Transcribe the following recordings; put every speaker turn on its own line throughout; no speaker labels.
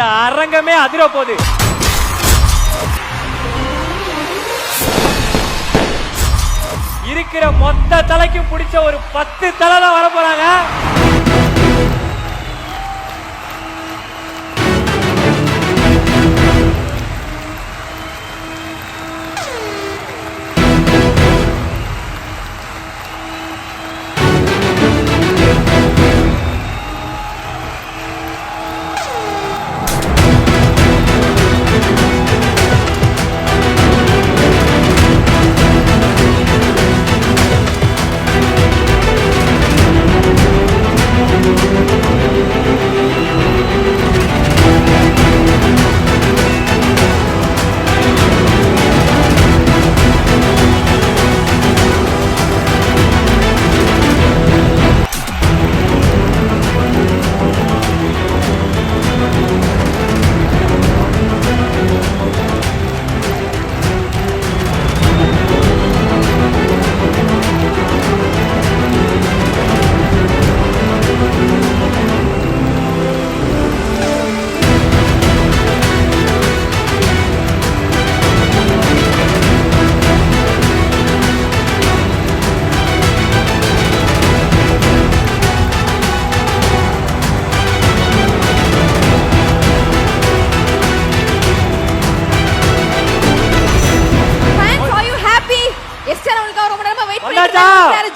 இந்த அரங்கமே அதிர போகுது. இருக்கிற மொத்த தலைக்கும் பிடிச்ச ஒரு 10 தலை தான் வர போறாங்க.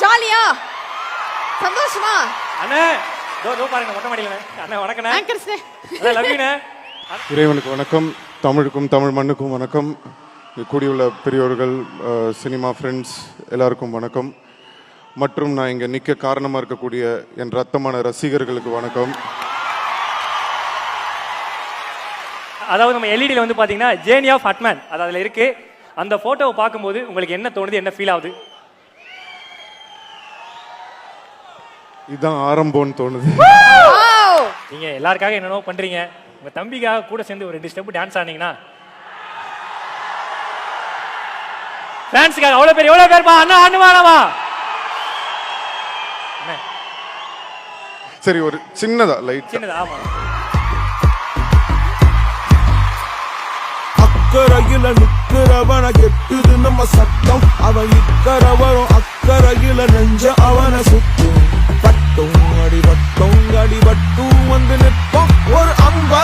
ஜாலியா சந்தோஷமா
அண்ணே தோ பாருங்க மொட்டை மாடியில. அண்ணே வணக்கண்ணே.
ஆங்கர்ஸ்னே
லவ் யூண்ணே.
இறைவனுக்கு வணக்கம், தமிழுக்கும் தமிழ் மண்ணுக்கும் வணக்கம், கூடியுள்ள பெரியோர்கள், சினிமா ஃப்ரெண்ட்ஸ் எல்லாருக்கும் வணக்கம். மற்றும் நான் இங்கே நிற்க காரணமாக இருக்கக்கூடிய என் ரத்தமான ரசிகர்களுக்கு வணக்கம்.
அதாவது நம்ம எல்இடியில் வந்து பார்த்தீங்கன்னா ஜேர்னி ஆஃப் ஹட்மேன் அது அதில் இருக்கு. அந்த ஃபோட்டோவை பார்க்கும்போது உங்களுக்கு என்ன தோணுது, என்ன ஃபீல் ஆகுது?
இதுதான் ஆரம்பம்னு தோணுது.
நீங்க எல்லாருக்காக என்னென்னோ பண்றீங்க, உங்க தம்பிக்காக கூட சேர்ந்து ஒரு 2 ஸ்டெப் டான்ஸ் ஆனீங்கன்னா ஃபேன்ஸ்க்காக எவ்வளவு பேர்ப்பா அண்ணா ஆடுவானவா?
சரி, ஒரு சின்னதா லைட்
சின்னதா. ஆமா,
அக்கறையில நிக்கிறவன கெட்டுது நம்ம சத்தம், அவன் இக்கரவரும் அக்கறையில நெஞ்ச அவனை சுத்தும். பட்டும் அடிபட்டும் வந்து நிற்போம் ஒரு அம்பா